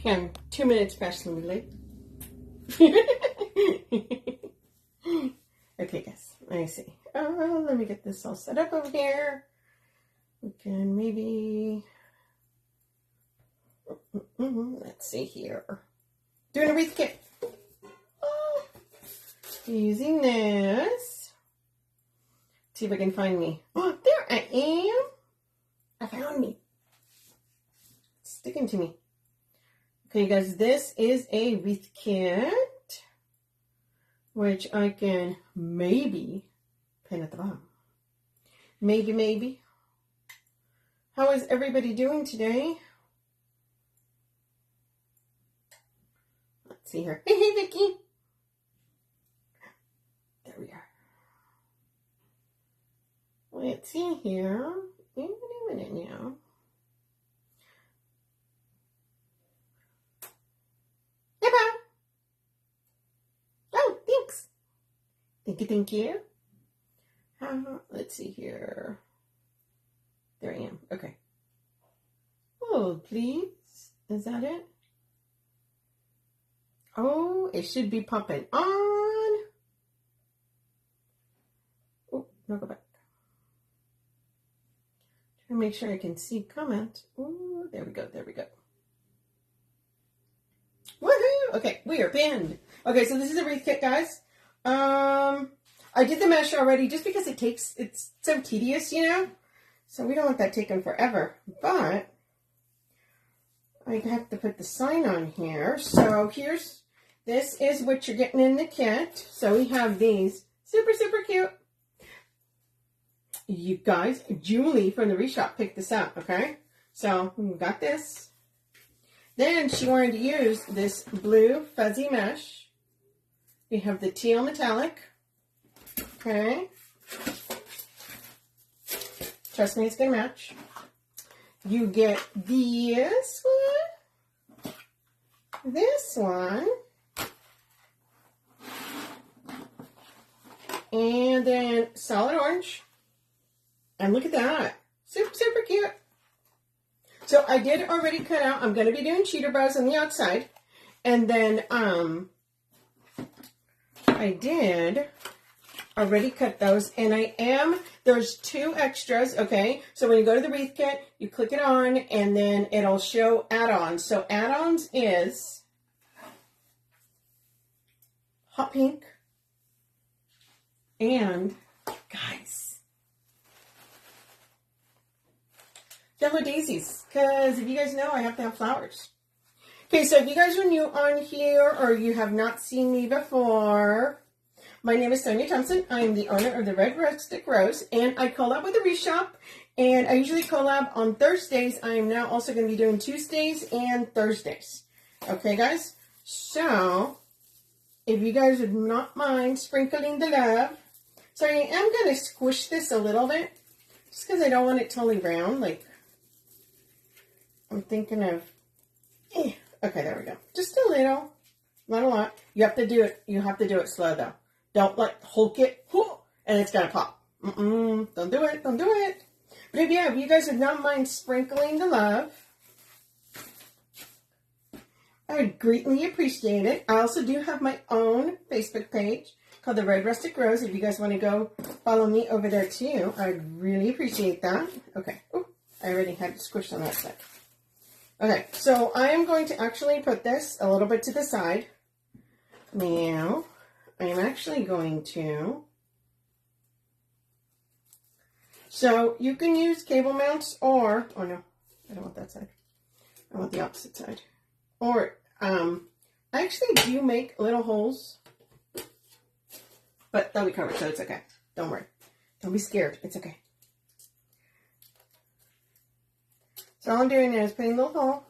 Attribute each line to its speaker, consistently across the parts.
Speaker 1: Okay, I'm 2 minutes past the late. Okay, guys, let me see. Let me get this all set up over here. We can maybe, let's see here. Doing a wreath kit. Oh, using this. See if I can find me. Oh, there I am. I found me. It's sticking to me. Okay, guys, this is a wreath kit, which I can maybe pin at the bottom. Maybe. How is everybody doing today? Let's see here. Hey, Vicky. There we are. Let's see here. In a minute now. Oh, thanks. Thank you. Let's see here. There I am. Okay. Oh, please. Is that it? Oh, it should be popping on. Oh, no, go back. Try to make sure I can see comment. Oh, there we go. Woohoo! Okay, we are pinned. Okay, so this is a wreath kit, guys. I did the mesh already just because it's so tedious, you know? So we don't want that taking forever. But I have to put the sign on here. So this is what you're getting in the kit. So we have these super cute. You guys, Julie from the Wreath Shop picked this up, okay? So we've got this. Then she wanted to use this blue fuzzy mesh. We have the teal metallic. Okay. Trust me, it's going to match. You get this one, and then solid orange. And look at that. Super cute. So I did already cut out, I'm going to be doing cheater bows on the outside. And then I did already cut those. And there's 2 extras, okay? So when you go to the wreath kit, you click it on and then it'll show add-ons. So add-ons is hot pink and, guys, yellow daisies, because if you guys know, I have to have flowers. Okay, so if you guys are new on here or you have not seen me before, my name is Sonia Thompson. I am the owner of the Red Rustic Rose, and I collab with the Wreath Shop, and I usually collab on Thursdays. I am now also going to be doing Tuesdays and Thursdays. Okay, guys? So, if you guys would not mind sprinkling the love. So I am going to squish this a little bit, just because I don't want it totally round, like, I'm thinking of, okay, there we go. Just a little, not a lot. You have to do it slow though. Don't like hulk it, and it's gonna pop. Don't do it. But if you guys would not mind sprinkling the love, I would greatly appreciate it. I also do have my own Facebook page called the Red Rustic Rose. If you guys want to go follow me over there too, I'd really appreciate that. Okay. Ooh, I already had it squished on that side. Okay, so I am going to actually put this a little bit to the side. Now, I am actually going to, so you can use cable mounts or, oh no, I don't want that side. I want the opposite side. Or, I actually do make little holes, but they'll be covered, so it's okay. Don't worry. Don't be scared. It's okay. So all I'm doing is putting a little hole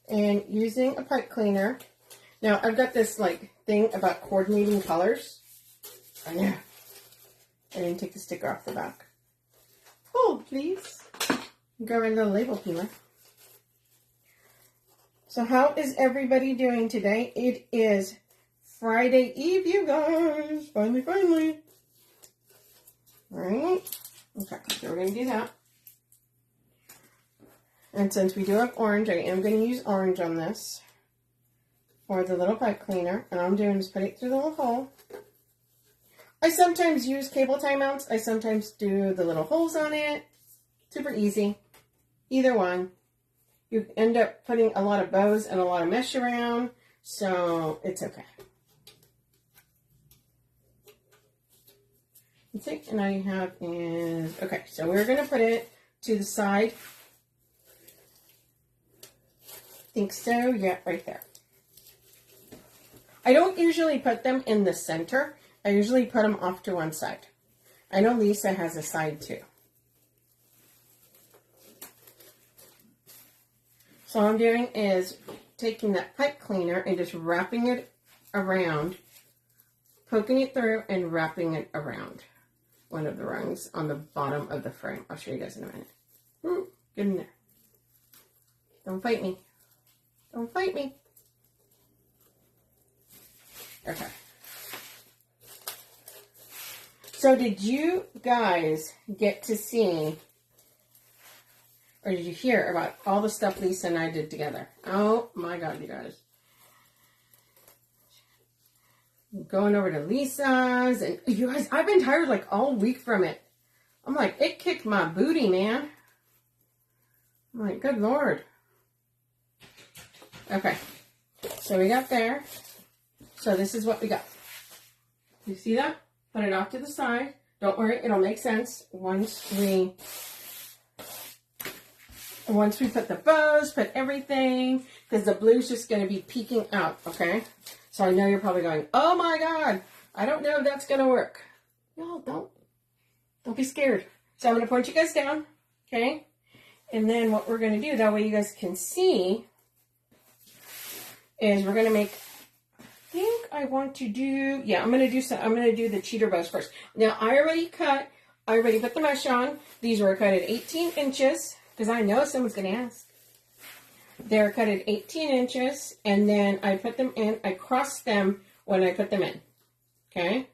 Speaker 1: and using a pipe cleaner. Now, I've got this, like, thing about coordinating colors. I know. I didn't take the sticker off the back. Oh, please. Go around the label peeler. So how is everybody doing today? It is Friday Eve, you guys. Finally. All right. Okay, so we're going to do that. And since we do have orange, I am going to use orange on this for the little pipe cleaner. And all I'm doing is put it through the little hole. I sometimes use cable tie mounts. I sometimes do the little holes on it. Super easy. Either one. You end up putting a lot of bows and a lot of mesh around, so it's okay. Let's see, and all you have is, okay, so we're going to put it to the side. Think so? Yeah, right there. I don't usually put them in the center. I usually put them off to one side. I know Lisa has a side too. So all I'm doing is taking that pipe cleaner and just wrapping it around, poking it through and wrapping it around one of the rungs on the bottom of the frame. I'll show you guys in a minute. Get in there. Don't fight me. Don't fight me. Okay. So did you guys get to see, or did you hear about all the stuff Lisa and I did together? Oh my God, you guys. Going over to Lisa's, and you guys, I've been tired like all week from it. I'm like, it kicked my booty, man. I'm like, good Lord. Okay, so we got there. So this is what we got. You see that? Put it off to the side. Don't worry, it'll make sense once we put the bows, put everything, because the blue's just going to be peeking out, okay? So I know you're probably going, oh my God, I don't know if that's going to work. No, don't be scared. So I'm going to point you guys down, okay? And then what we're going to do, that way you guys can see, is we're going to make, I think I want to do, yeah, I'm going to do the cheater bows first. Now I already put the mesh on. These were cut at 18 inches, because I know someone's going to ask. They're cut at 18 inches, and then I put them in. I crossed them when I put them in, okay?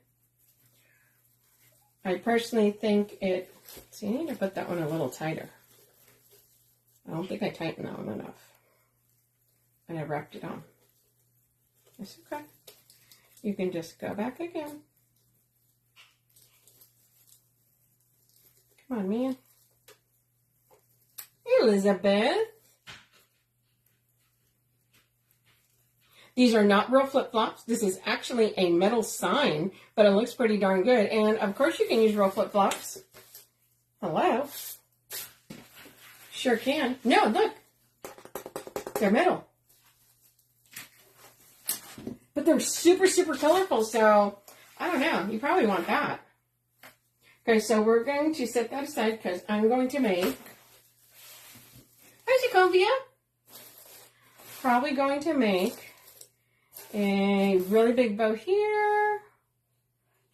Speaker 1: I personally think it, see, I need to put that one a little tighter. I don't think I tightened that one enough. And I wrapped it on. It's okay. You can just go back again. Come on, man. Elizabeth. These are not real flip-flops. This is actually a metal sign, but it looks pretty darn good. And, of course, you can use real flip-flops. Hello? Sure can. No, look. They're metal. But they're super, super colorful, so I don't know. You probably want that. Okay, so we're going to set that aside because I'm going to make... Hi, Jacombia. Probably going to make a really big bow here.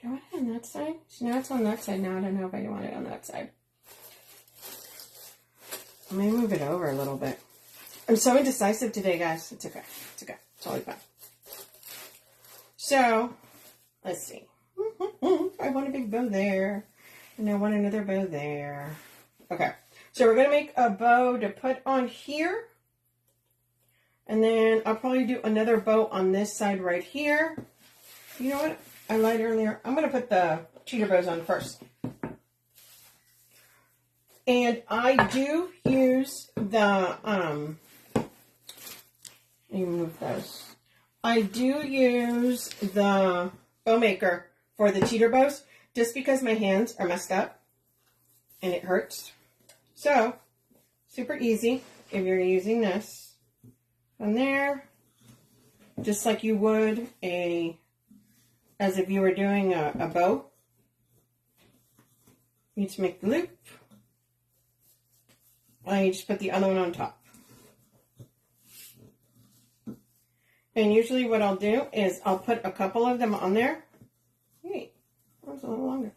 Speaker 1: Do I want it on that side? So now it's on that side. Now I don't know if I want it on that side. I'm going to move it over a little bit. I'm so indecisive today, guys. It's okay. It's okay. It's always fine. So, let's see. I want a big bow there. And I want another bow there. Okay. So we're going to make a bow to put on here. And then I'll probably do another bow on this side right here. You know what? I lied earlier. I'm going to put the cheater bows on first. And I do use the, let me move those. I do use the bow maker for the cheater bows just because my hands are messed up and it hurts. So, super easy if you're using this. From there, just like you would as if you were doing a bow. You just make the loop. And you just put the other one on top. And usually what I'll do is I'll put a couple of them on there. Wait, that was a little longer.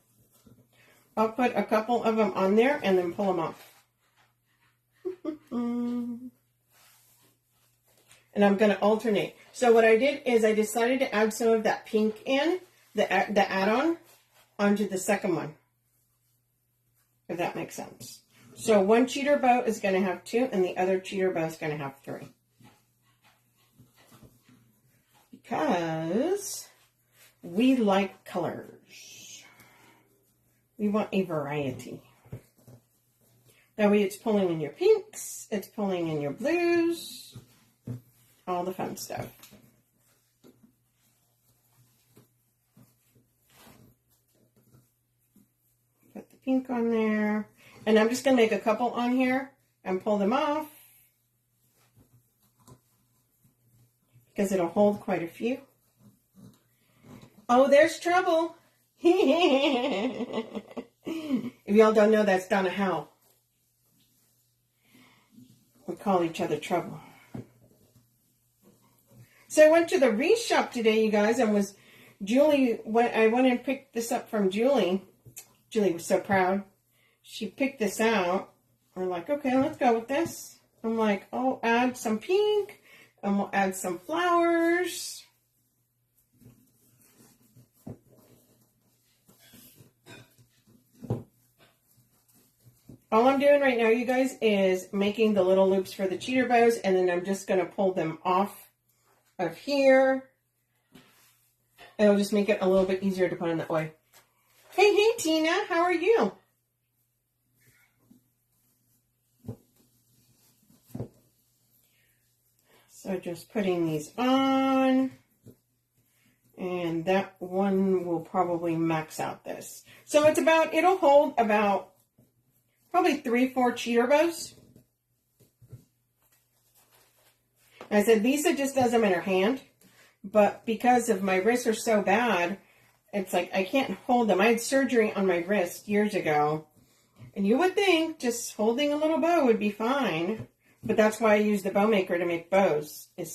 Speaker 1: I'll put a couple of them on there and then pull them off. And I'm going to alternate. So what I did is I decided to add some of that pink in, the add-on, onto the second one. If that makes sense. So one cheater bow is going to have 2 and the other cheater bow is going to have 3. Because we like colors. We want a variety. That way it's pulling in your pinks, it's pulling in your blues, all the fun stuff. Put the pink on there. And I'm just going to make a couple on here and pull them off. Because it'll hold quite a few. Oh, there's trouble. If y'all don't know, that's Donna Howe. We call each other trouble. So I went to the Wreath shop today, you guys, and I went and picked this up from Julie. Julie was so proud. She picked this out. We're like, okay, let's go with this. I'm like, oh, add some pink, and we'll add some flowers. All I'm doing right now, you guys, is making the little loops for the cheater bows, and then I'm just going to pull them off of here. It'll just make it a little bit easier to put in that way. Hey, Tina, how are you? So just putting these on, and that one will probably max out this. So it'll hold about probably 3-4 cheater bows. I said Lisa just does them in her hand, but because of my wrists are so bad, it's like I can't hold them. I had surgery on my wrist years ago, and you would think just holding a little bow would be fine, but that's why I use the bow maker to make bows. And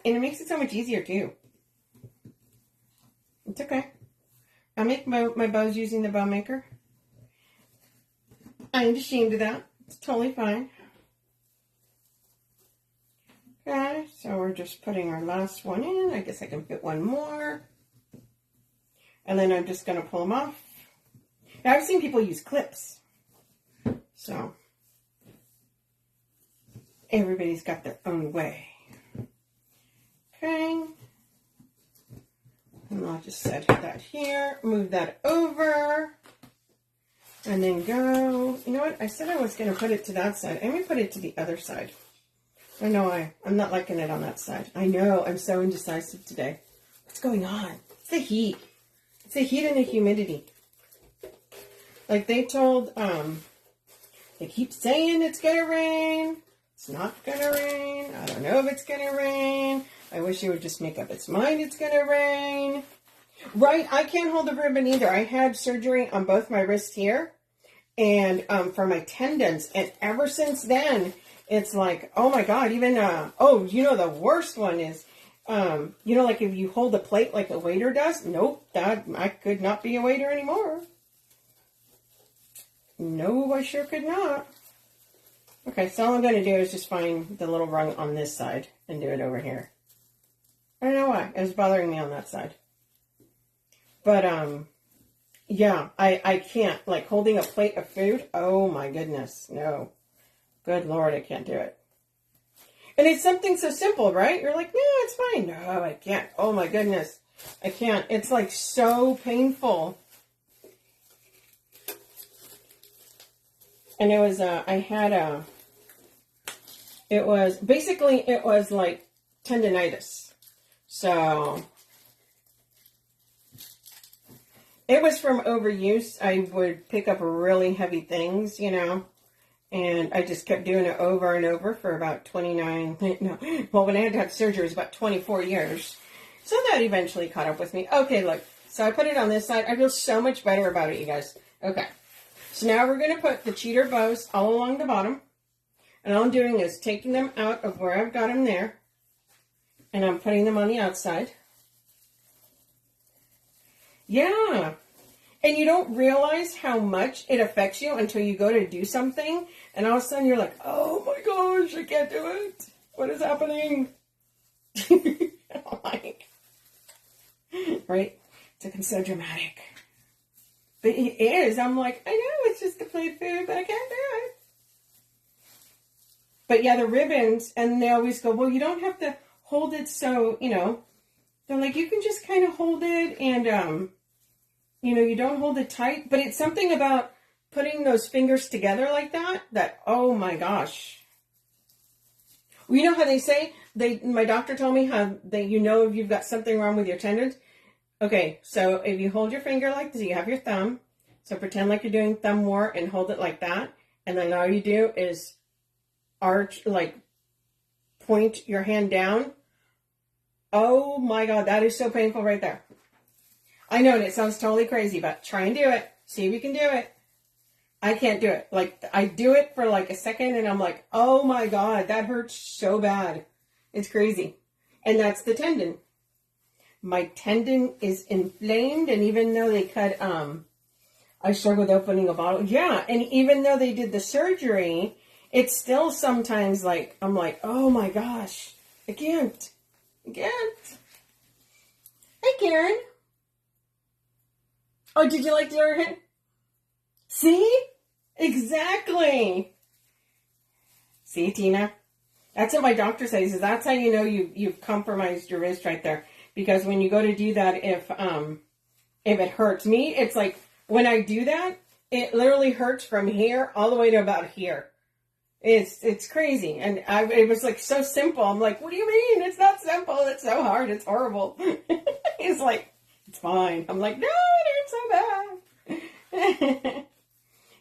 Speaker 1: it makes it so much easier too. It's okay. I make my bows using the bow maker. I ain't ashamed of that. It's totally fine. Okay, so we're just putting our last one in. I guess I can fit one more. And then I'm just going to pull them off. Now, I've seen people use clips. So, everybody's got their own way. Okay. And I'll just set that here. Move that over. And then go, you know what? I said I was going to put it to that side. I'm going to put it to the other side. I know I'm not liking it on that side. I know, I'm so indecisive today. What's going on? It's the heat. It's the heat and the humidity. Like they told, they keep saying it's going to rain. It's not going to rain. I don't know if it's going to rain. I wish it would just make up its mind it's going to rain. Right, I can't hold the ribbon either. I had surgery on both my wrists here and for my tendons. And ever since then, it's like, oh my God, even, the worst one is, like if you hold a plate like a waiter does. Nope, I could not be a waiter anymore. No, I sure could not. Okay, so all I'm going to do is just find the little rung on this side and do it over here. I don't know why. It was bothering me on that side. But, yeah, I can't. Like, holding a plate of food, oh my goodness, no. Good Lord, I can't do it. And it's something so simple, right? You're like, no, it's fine. No, I can't. Oh my goodness, I can't. It's like so painful. And it was, it was like tendonitis. So it was from overuse. I would pick up really heavy things, and I just kept doing it over and over for about when I had to have surgery, it was about 24 years. So that eventually caught up with me. Okay, look, so I put it on this side. I feel so much better about it, you guys. Okay, so now we're going to put the cheater bows all along the bottom. And all I'm doing is taking them out of where I've got them there. And I'm putting them on the outside. Yeah. And you don't realize how much it affects you until you go to do something. And all of a sudden you're like, oh my gosh, I can't do it. What is happening? Like, right? It's like, I'm so dramatic. But it is. I'm like, I know it's just a plate of food, but I can't do But yeah, the ribbons, and they always go, well, you don't have to hold it so, they're like, you can just kind of hold it and, you don't hold it tight. But it's something about putting those fingers together like that, oh my gosh. Well, you know how they say, my doctor told me how if you've got something wrong with your tendons. Okay, so if you hold your finger like this, you have your thumb. So pretend like you're doing thumb war and hold it like that. And then all you do is point your hand down. Oh my God, that is so painful right there. I know, and it sounds totally crazy, but try and do it. See if you can do it. I can't do it. Like, I do it for like a second and I'm like, oh my God, that hurts so bad. It's crazy. And that's the tendon. My tendon is inflamed, and even though they cut, I struggle with opening a bottle. Yeah, and even though they did the surgery, it's still sometimes like, I'm like, oh my gosh, I can't. Hey, Karen. Oh, did you like the other hand? See? Exactly. See, Tina? That's what my doctor says. He says, that's how you know you've compromised your wrist right there. Because when you go to do that, if it hurts me, it's like when I do that, it literally hurts from here all the way to about here. It's crazy. And it was like so simple. I'm like, what do you mean? It's not simple. It's so hard. It's horrible. He's like, it's fine. I'm like, no, it hurts so bad.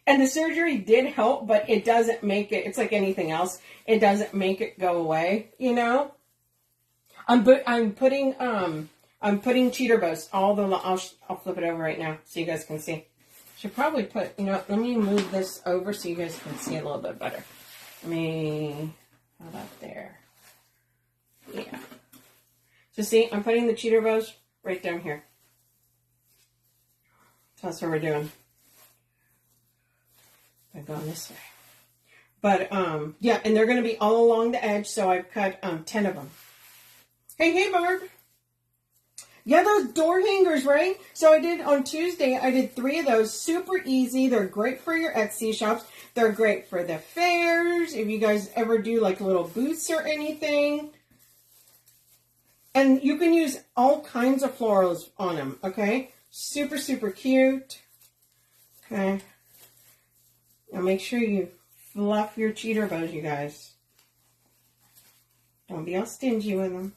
Speaker 1: And the surgery did help, but it doesn't make it. It's like anything else. It doesn't make it go away, I'm putting cheater bows. I'll flip it over right now so you guys can see. Should probably put, let me move this over so you guys can see a little bit better. How about there? Yeah. So see, I'm putting the cheater bows right down here. So that's what we're doing. I'm going this way. But, yeah, and they're going to be all along the edge, so I've cut 10 of them. Hey, Barb. Yeah, those door hangers, right? So on Tuesday, I did 3 of those. Super easy. They're great for your Etsy shops. They're great for the fairs. If you guys ever do like little booths or anything. And you can use all kinds of florals on them, okay? Super, super cute. Okay. Now make sure you fluff your cheater bows, you guys. Don't be all stingy with them.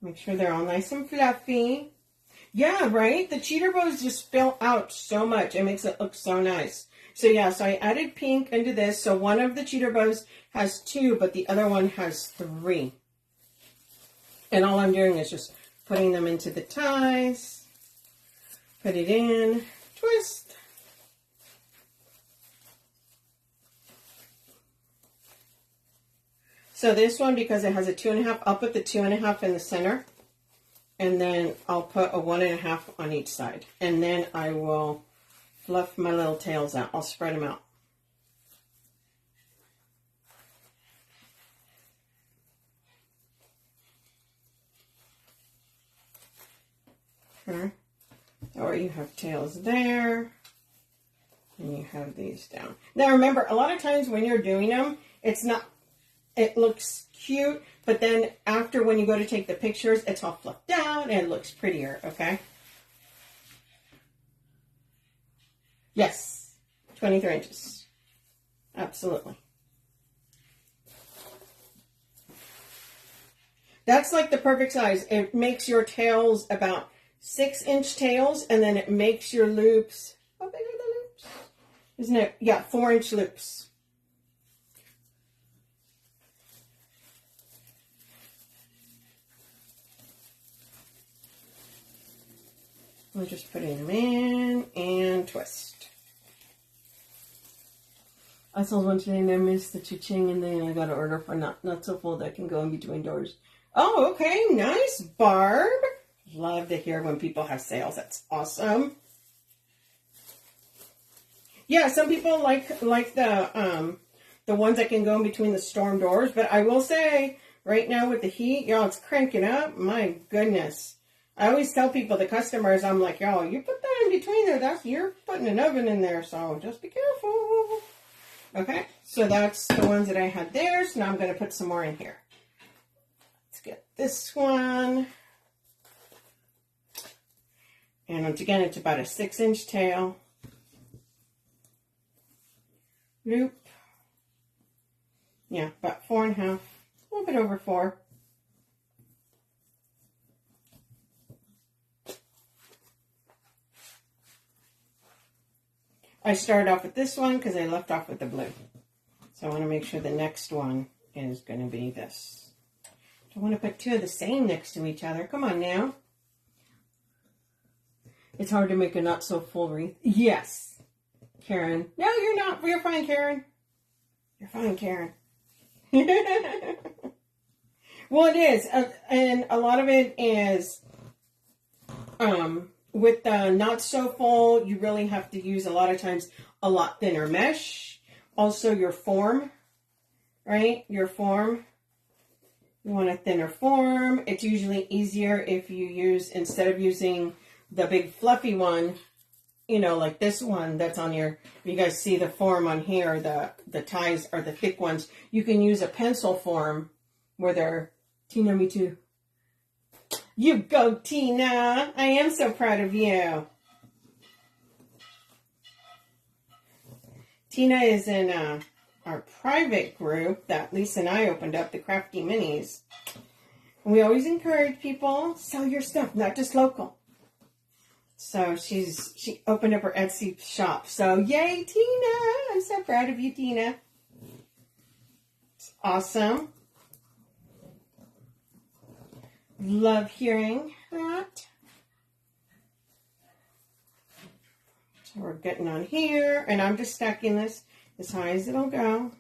Speaker 1: Make sure they're all nice and fluffy. Yeah, right? The cheater bows just fill out so much. It makes it look so nice. So yeah, so I added pink into this. So one of the cheater bows has 2, but the other one has 3. And all I'm doing is just putting them into the ties. Put it in. Twist. So this one, because it has a 2.5, I'll put the 2.5 in the center. And then I'll put a 1.5 on each side. And then I will fluff my little tails out. I'll spread them out. Okay. Or you have tails there. And you have these down. Now remember, a lot of times when you're doing them, it looks cute, but then after when you go to take the pictures, it's all fluffed out and it looks prettier, okay? Yes, 23 inches. Absolutely. That's like the perfect size. It makes your tails about 6-inch tails, and then it makes your loops, how big are the loops? Isn't it? Yeah, 4-inch loops. We're just putting them in and twist. I sold one today and I missed the cha-ching, and then I got an order for not so full that can go in between doors. Oh, okay. Nice, Barb. Love to hear when people have sales. That's awesome. Yeah, some people like the ones that can go in between the storm doors, but I will say right now with the heat, y'all, it's cranking up. My goodness. I always tell people, the customers, I'm like, y'all, you put that in between there, you're putting an oven in there, so just be careful. Okay, so that's the ones that I had there. So now I'm going to put some more in here. Let's get this one. And once again, it's about a 6-inch tail. Loop. Yeah, about 4.5, a little bit over 4. I started off with this one because I left off with the blue. So I want to make sure the next one is going to be this. Don't want to put two of the same next to each other. Come on now. It's hard to make a not so full wreath. Yes, Karen. No, you're not. You're fine, Karen. You're fine, Karen. Well, it is. And a lot of it is... with the not so full, you really have to use a lot of times a lot thinner mesh. Also your form, right? Your form. You want a thinner form. It's usually easier if you use, instead of using the big fluffy one, you know, like this one that's on your, you guys see the form on here, the ties are the thick ones. You can use a pencil form where they're, Tina, me too. You go, Tina. I am so proud of you. Tina is in our private group that Lisa and I opened up, the Crafty Minis. And we always encourage people, sell your stuff, not just local. So she opened up her Etsy shop. So yay, Tina. I'm so proud of you, Tina. It's awesome. Love hearing that. So we're getting on here, and I'm just stacking this as high as it'll go.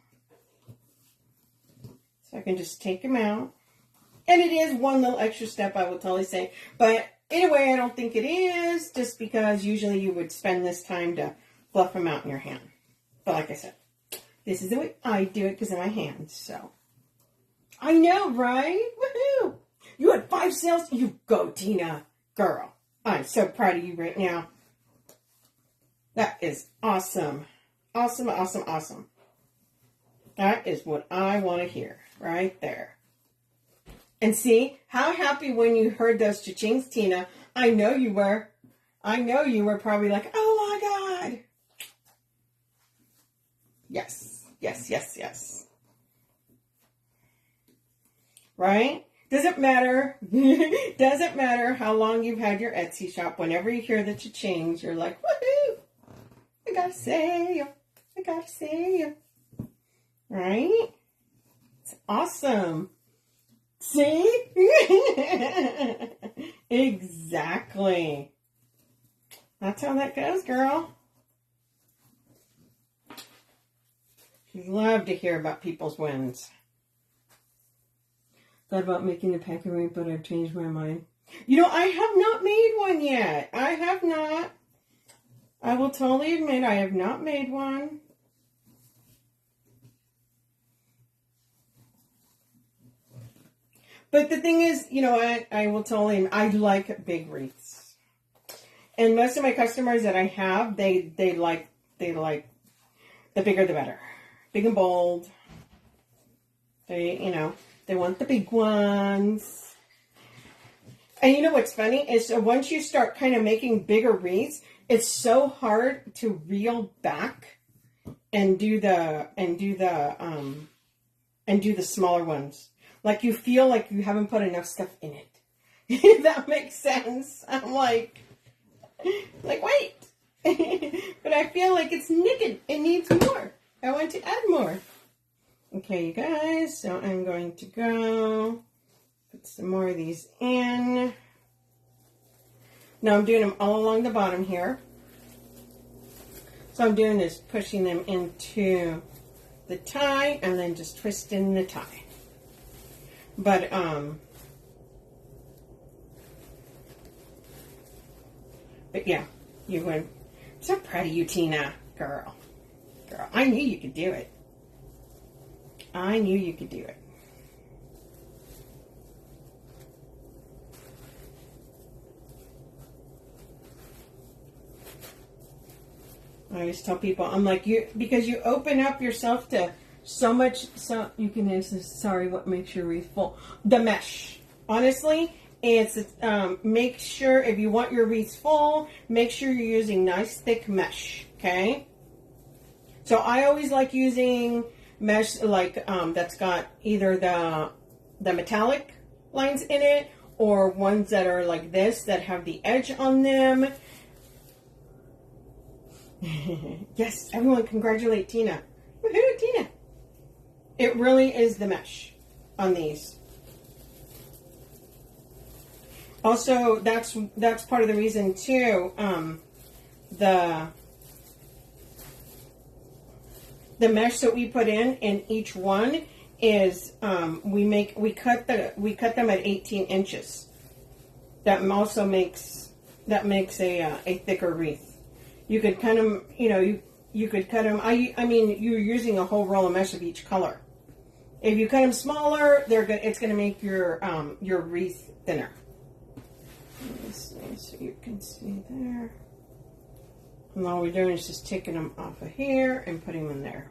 Speaker 1: So I can just take them out. And it is one little extra step, I will totally say. But anyway, I don't think it is, just because usually you would spend this time to fluff them out in your hand. But like I said, this is the way I do it because of my hands, so. I know, right? Woohoo! You had 5 sales? You go, Tina. Girl, I'm so proud of you right now. That is awesome. Awesome, awesome, awesome. That is what I want to hear right there. And see, how happy when you heard those cha-chings, Tina. I know you were. I know you were probably like, oh my God. Yes, yes, yes, yes. Right? Doesn't matter. Doesn't matter how long you've had your Etsy shop. Whenever you hear the cha-chings, you're like, woohoo! I gotta say ya. I gotta say ya. Right? It's awesome. See? Exactly. That's how that goes, girl. You love to hear about people's wins. Thought about making the pack-away, but I've changed my mind. You know, I have not made one yet. I have not. I will totally admit I have not made one. But the thing is, you know, I will totally, I like big wreaths. And most of my customers that I have, they like the bigger the better. Big and bold. They, you know, they want the big ones. And you know what's funny is, so once you start kind of making bigger wreaths, it's so hard to reel back and do the smaller ones. Like you feel like you haven't put enough stuff in it. If that makes sense. I'm like wait. But I feel like it's naked. It needs more. I want to add more. Okay, you guys. So I'm going to go put some more of these in. Now I'm doing them all along the bottom here. So I'm doing is pushing them into the tie and then just twisting the tie. But yeah, you would. I'm so proud of you, Tina. Girl, I knew you could do it. I knew you could do it. I always tell people, I'm like, because you open up yourself to so much, so you can answer, sorry, what makes your wreath full? The mesh. Honestly, it's, make sure, if you want your wreaths full, make sure you're using nice thick mesh, okay? So I always like using mesh like, that's got either the metallic lines in it, or ones that are like this, that have the edge on them. Yes, everyone congratulate Tina. Woohoo, Tina. It really is the mesh on these. Also, that's part of the reason too, the mesh that we put in each one is, we cut them at 18 inches. That also makes a thicker wreath. You could cut them, you could cut them. I mean, you're using a whole roll of mesh of each color. If you cut them smaller, it's going to make your wreath thinner. So you can see there. And all we're doing is just taking them off of here and putting them in there.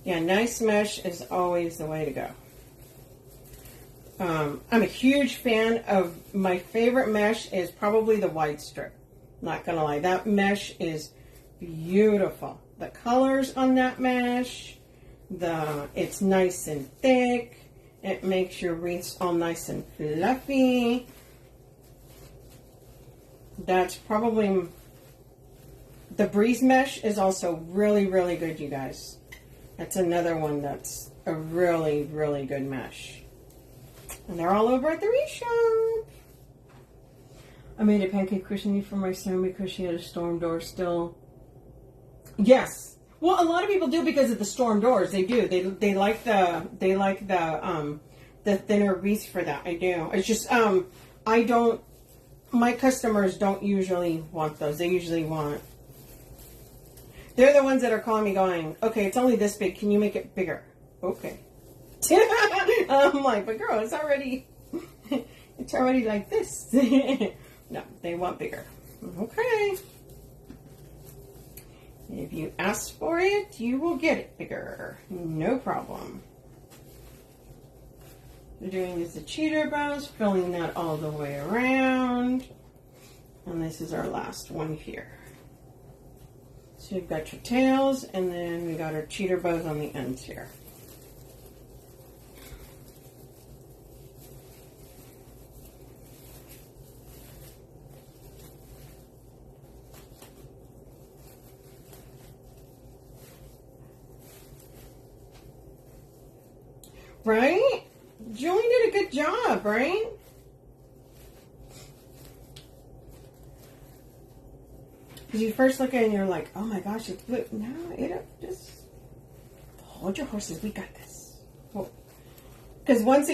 Speaker 1: Yeah, nice mesh is always the way to go. I'm a huge fan of, my favorite mesh is probably the wide strip. Not gonna lie, that mesh is beautiful. The colors on that mesh, it's nice and thick. It makes your wreaths all nice and fluffy. That's probably, the breeze mesh is also really, really good, you guys. That's another one that's a really, really good mesh. And they're all over at the Wreath shop. I made a pancake cushion for my son because she had a storm door still. Yes. Well, a lot of people do because of the storm doors. They do. They like the thinner wreath for that. I do. It's just I don't. My customers don't usually want those. They usually want. They're the ones that are calling me going, okay, it's only this big. Can you make it bigger? Okay. I'm like, but girl, it's already like this. No, they want bigger. Okay. If you ask for it, you will get it bigger. No problem. What we're doing is the cheater bows, filling that all the way around. And this is our last one here. So you've got your tails, and then we got our cheater bows on the ends here. Right? Julie did a good job, right? Because you first look at it and you're like, oh my gosh, it's blue. No, just hold your horses. We got this. Because once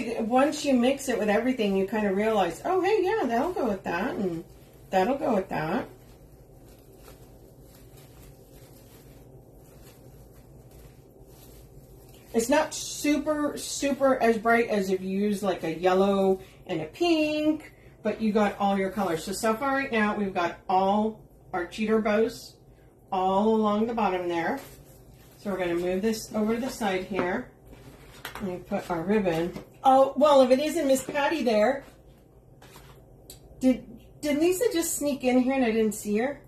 Speaker 1: you mix it with everything, you kind of realize, oh, hey, yeah, that'll go with that, and that'll go with that. It's not super, super as bright as if you use like a yellow and a pink, but you got all your colors. So far right now, we've got all our cheater bows all along the bottom there. So we're going to move this over to the side here and put our ribbon. Oh, well, if it isn't Miss Patty there, did Lisa just sneak in here and I didn't see her?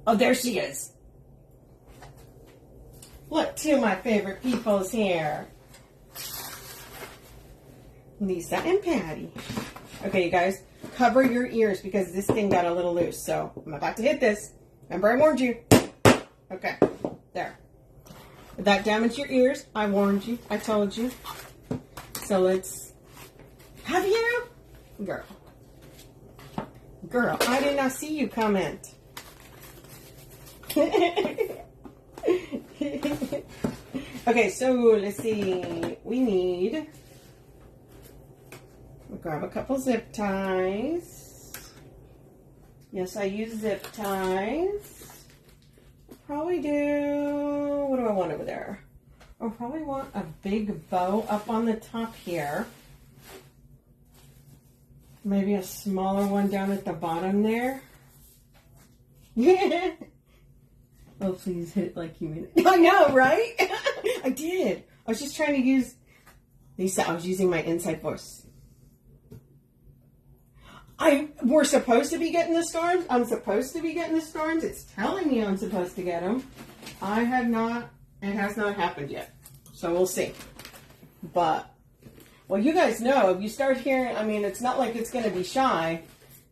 Speaker 1: Oh, there she is. Look, two of my favorite peoples here. Lisa and Patty. Okay, you guys, cover your ears because this thing got a little loose. So I'm about to hit this. Remember I warned you. Okay, there. If that damaged your ears, I warned you. I told you. So let's... Have you? Girl. Girl, I did not see you comment. Okay, so let's see. We need... We'll grab a couple zip ties. Yes, I use zip ties. Probably do... What do I want over there? I'll probably want a big bow up on the top here. Maybe a smaller one down at the bottom there. Oh, please hit it like you mean it. I know, right? I did. I was just trying to use... Lisa, I was using my inside voice. We're supposed to be getting the storms. I'm supposed to be getting the storms. It's telling me I'm supposed to get them. I have not. It has not happened yet. So we'll see. But, well, you guys know, if you start hearing, I mean, it's not like it's going to be shy.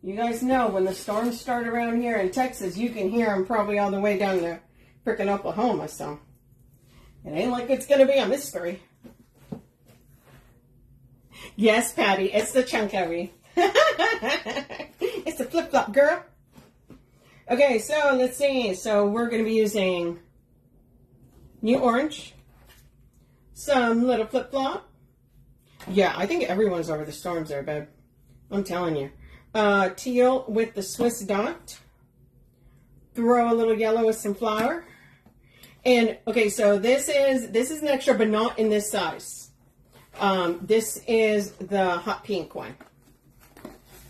Speaker 1: You guys know when the storms start around here in Texas, you can hear them probably all the way down to frickin' Oklahoma. So it ain't like it's going to be a mystery. Yes, Patty, it's the chunkery. It's the flip-flop, girl. Okay, so let's see. So we're going to be using new orange, some little flip-flop. Yeah, I think everyone's over the storms there, babe. I'm telling you. Teal with the Swiss dot. Throw a little yellow with some flour. And, okay, so this is an extra, but not in this size. This is the hot pink one.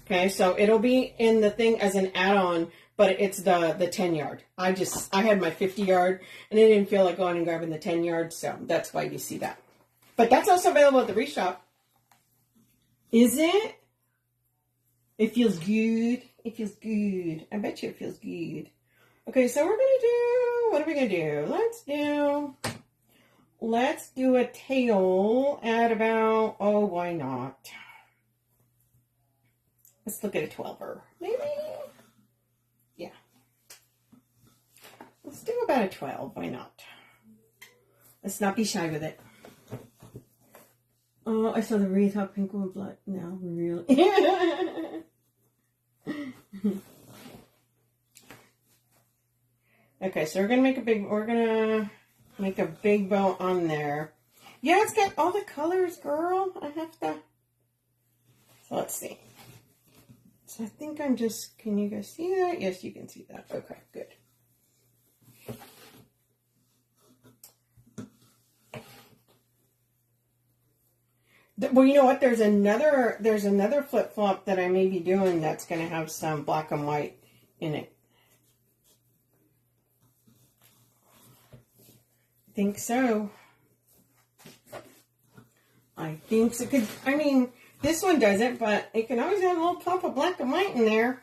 Speaker 1: Okay, so it'll be in the thing as an add-on, but it's the 10 yard. I had my 50 yard, and I didn't feel like going and grabbing the 10 yard, so that's why you see that. But that's also available at the Wreath shop. Is it? It feels good. It feels good. I bet you it feels good. Okay, so we're going to do, what are we going to do? Let's do a tail at about, oh, why not? Let's look at a 12er. Maybe? Yeah. Let's do about a 12. Why not? Let's not be shy with it. Oh, I saw the Wreath hot pink with blood. No, really. Okay, so we're gonna make a big bow on there. Yeah, it's got all the colors, girl. I have to. So let's see. So I think I'm just, can you guys see that? Yes, you can see that. Okay, good. Well, you know what? There's another flip-flop that I may be doing that's going to have some black and white in it. I think so. I think so. I mean, this one doesn't, but it can always have a little pop of black and white in there.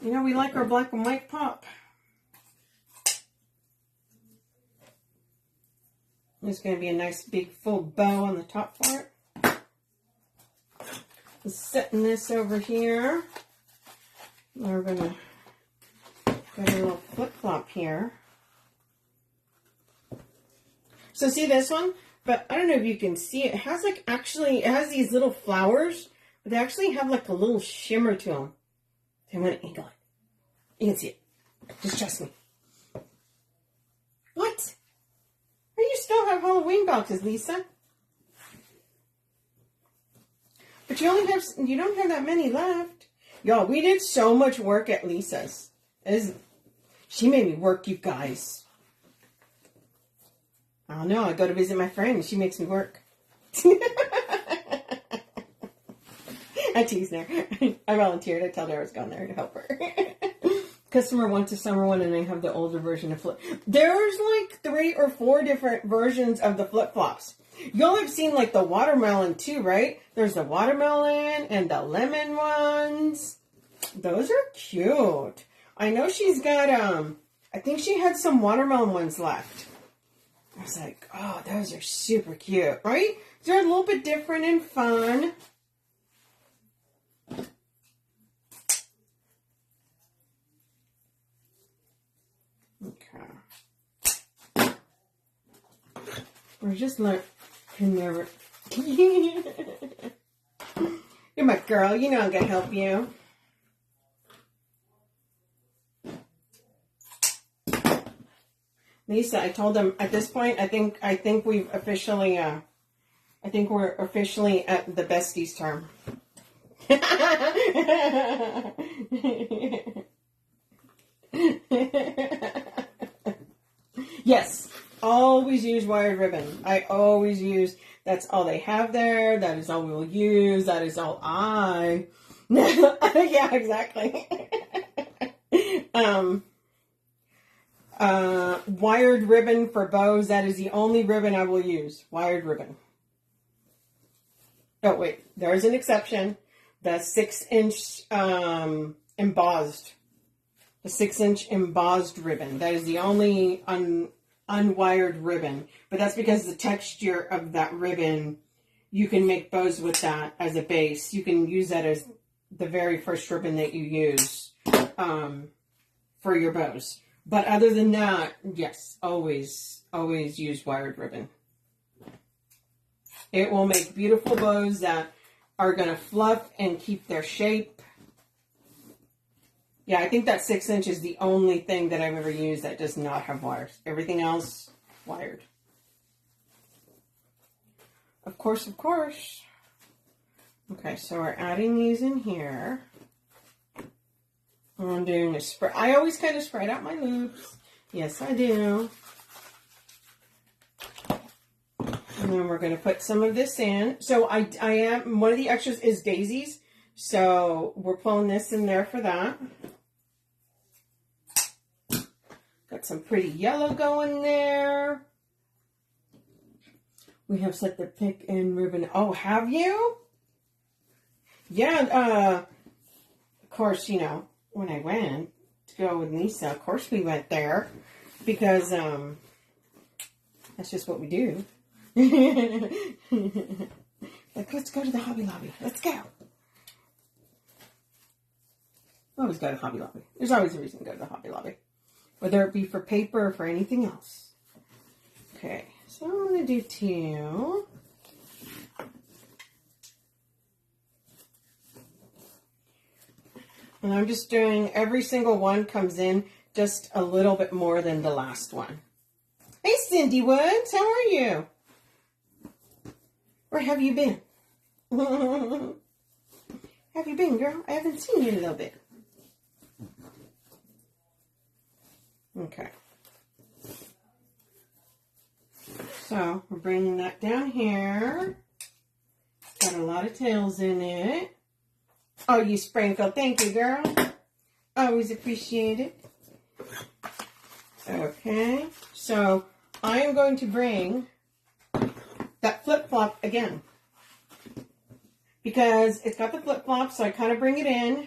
Speaker 1: You know, we like our black and white pop. There's going to be a nice big full bow on the top part. Just setting this over here. We're going to get a little flip-flop here. So see this one? But I don't know if you can see it. It has like it has these little flowers, but they actually have like a little shimmer to them. I'm going to angle it. You can see it. Just trust me. What? You still have Halloween boxes, Lisa. But you don't have that many left. Y'all, we did so much work at Lisa's. She made me work, you guys. I don't know. I go to visit my friend and she makes me work. I teased her. I volunteered. I told her I was going there to help her. Customer wants a summer one, and I have the older version of flip. There's like 3 or 4 different versions of the flip-flops. Y'all have seen like the watermelon too, right? There's the watermelon and the lemon ones. Those are cute. I know she's got, I think she had some watermelon ones left. I was like, oh, those are super cute, right? They're a little bit different and fun. Okay. We're just like, can never. You're my girl. You know I'm gonna help you. Lisa, I told them at this point. I think we've officially. I think we're officially at the besties term. Yes, always use wired ribbon. I always use, that's all they have there. That is all we will use. That is all I. Yeah, exactly. Wired ribbon for bows. That is the only ribbon I will use. Wired ribbon. Oh, wait. There is an exception. The 6-inch embossed. The 6-inch embossed ribbon. That is the only unwired ribbon. But that's because the texture of that ribbon, you can make bows with that as a base. You can use that as the very first ribbon that you use for your bows. But other than that, yes, always use wired ribbon. It will make beautiful bows that are going to fluff and keep their shape. Yeah, I think that 6-inch is the only thing that I've ever used that does not have wires. Everything else, wired. Of course, of course. Okay, so we're adding these in here. I'm doing a spread. I always kind of spread out my loops. Yes, I do. And then we're going to put some of this in. So I am, one of the extras is Daisies. So we're pulling this in there for that. Got some pretty yellow going there. We have set the pick and ribbon. Oh, have you? Yeah, of course, you know, when I went to go with Lisa, of course we went there because that's just what we do. Like, let's go to the Hobby Lobby. Let's go. Always go to Hobby Lobby. There's always a reason to go to the Hobby Lobby, whether it be for paper or for anything else. Okay, so I'm going to do 2. And I'm just doing, every single one comes in just a little bit more than the last one. Hey, Cindy Woods, how are you? Where have you been? Have you been, girl? I haven't seen you in a little bit. Okay. So, we're bringing that down here. Got a lot of tails in it. Oh, you sprinkle. Thank you, girl. Always appreciate it. Okay. So, I am going to bring that flip-flop again. Because it's got the flip-flop, so I kind of bring it in.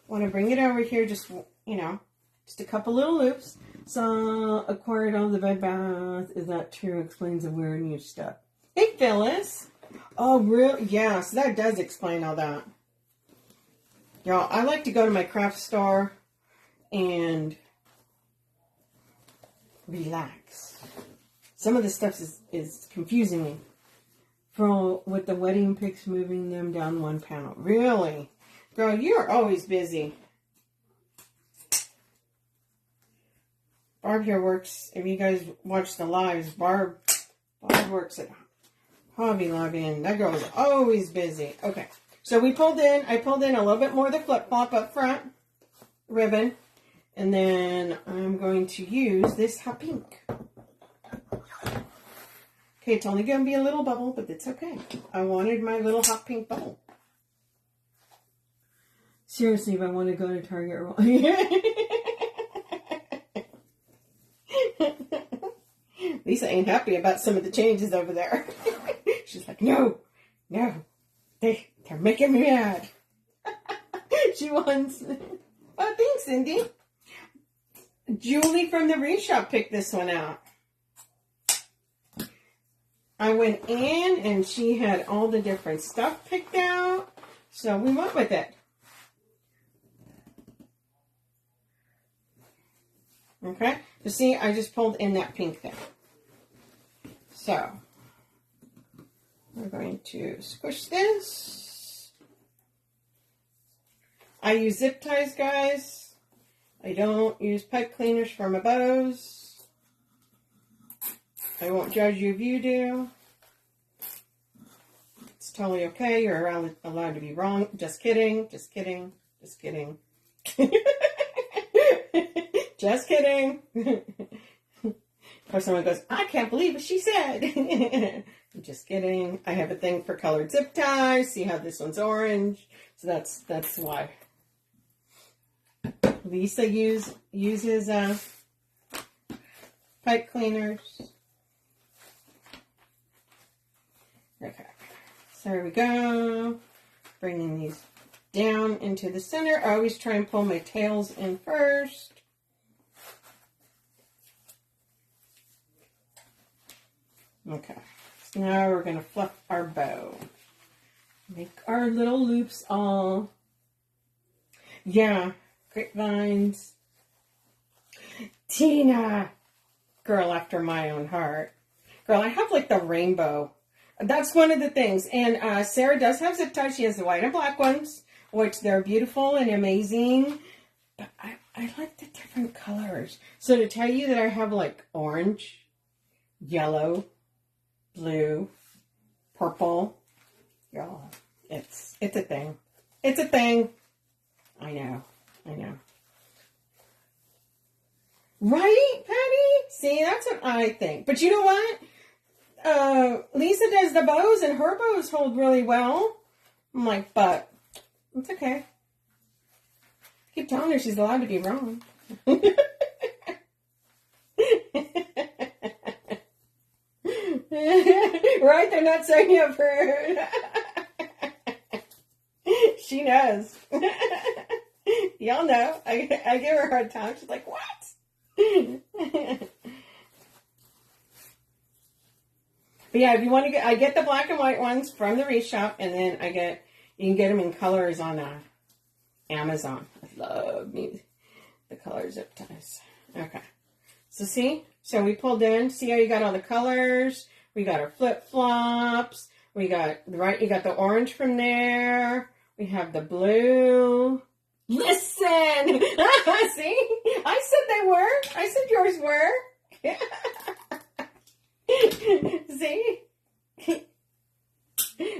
Speaker 1: Want to bring it over here, just, you know, just a couple little loops. So, acquired all the bed bath. Is that true? Explains the weird new stuff. Hey, Phyllis. Oh, really? Yeah, so that does explain all that. Y'all, I like to go to my craft store and relax. Some of the stuff is confusing me. With the wedding pics, moving them down one panel. Really? Girl, you're always busy. Barb here works, if you guys watch the lives, Barb works at Hobby Lobby, and that girl is always busy. Okay. So I pulled in a little bit more of the flip-flop up front ribbon, and then I'm going to use this hot pink. Okay, it's only going to be a little bubble, but it's okay. I wanted my little hot pink bubble. Seriously, if I want to go to Target, Lisa ain't happy about some of the changes over there. She's like, no, they're making me mad. She wants... Oh, thanks, Cindy. Julie from the Wreath Shop picked this one out. I went in and she had all the different stuff picked out. So we went with it. Okay. So see, I just pulled in that pink there. So we're going to squish this. I use zip ties, guys. I don't use pipe cleaners for my bows. I won't judge you if you do. It's totally okay. You're allowed to be wrong. Just kidding. Just kidding. Just kidding. Just kidding. Or someone goes, I can't believe what she said. Just kidding. I have a thing for colored zip ties. See how this one's orange? So that's why. Lisa uses pipe cleaners. Okay, so there we go. Bringing these down into the center. I always try and pull my tails in first. Okay, so now we're going to fluff our bow. Make our little loops all. Yeah, grapevines. Tina! Girl after my own heart. Girl, I have like the rainbow. That's one of the things. And Sarah does have zip ties. She has the white and black ones, which they're beautiful and amazing. But I like the different colors. So to tell you that I have like orange, yellow, blue, purple. Y'all, it's a thing. It's a thing. I know. Right, Patty? See, that's what I think. But you know what? Lisa does the bows, and her bows hold really well. I'm like, but it's okay. I keep telling her she's allowed to be wrong. Right? They're not signing up for her. She knows. Y'all know. I give her a hard time. She's like, what? But yeah, if you want to I get the black and white ones from the Wreath shop, and then you can get them in colors on Amazon. I love the color zip ties. Okay. So see? So we pulled in. See how you got all the colors? We got our flip-flops. You got the orange from there. We have the blue. Listen! See? I said they were. I said yours were. See?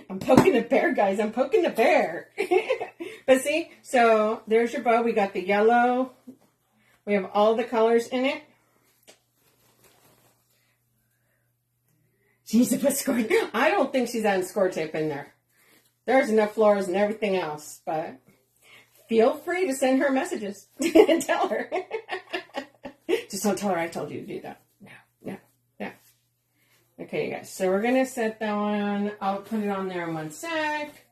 Speaker 1: I'm poking the bear, guys. I'm poking the bear. But see? So there's your bow. We got the yellow. We have all the colors in it. She needs to put score. I don't think she's adding score tape in there. There's enough floors and everything else, but feel free to send her messages and tell her. Just don't tell her I told you to do that. No. Okay, you guys. So we're going to set that one. I'll put it on there in 1 sec.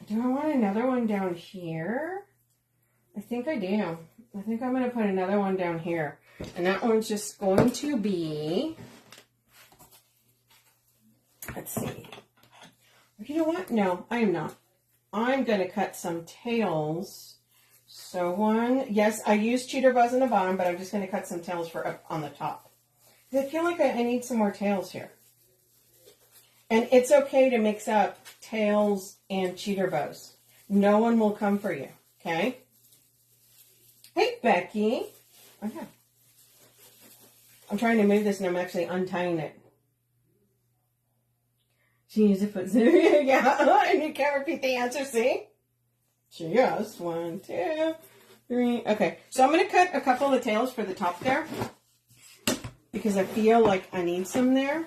Speaker 1: Do I want another one down here? I think I do. I think I'm going to put another one down here. And that one's just going to be... Let's see. You know what? No, I am not. I'm going to cut some tails. So yes, I used cheater bows on the bottom, but I'm just going to cut some tails for up on the top. I feel like I need some more tails here. And it's okay to mix up tails and cheater bows. No one will come for you, okay? Hey, Becky. Okay. I'm trying to move this and I'm actually untying it. She needs to put yeah, and you can't repeat the answer, see? Just 1, 2, 3. Okay, so I'm going to cut a couple of the tails for the top there. Because I feel like I need some there.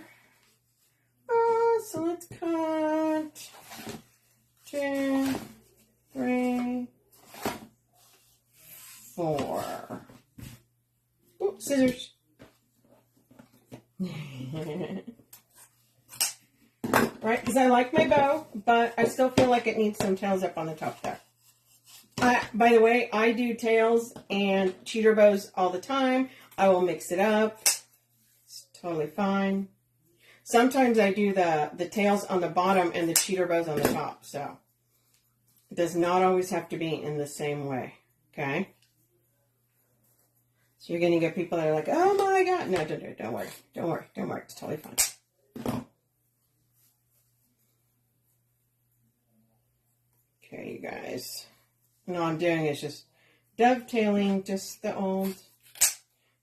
Speaker 1: So let's cut 2, 3, 4. Ooh, scissors. Right, because I like my bow, but I still feel like it needs some tails up on the top there. By the way, I do tails and cheater bows all the time. I will mix it up. It's totally fine. Sometimes I do the tails on the bottom and the cheater bows on the top, so it does not always have to be in the same way, okay? So you're going to get people that are like, oh my God. No, don't worry. Don't worry. It's totally fine. Okay, you guys. And all I'm doing is just dovetailing just the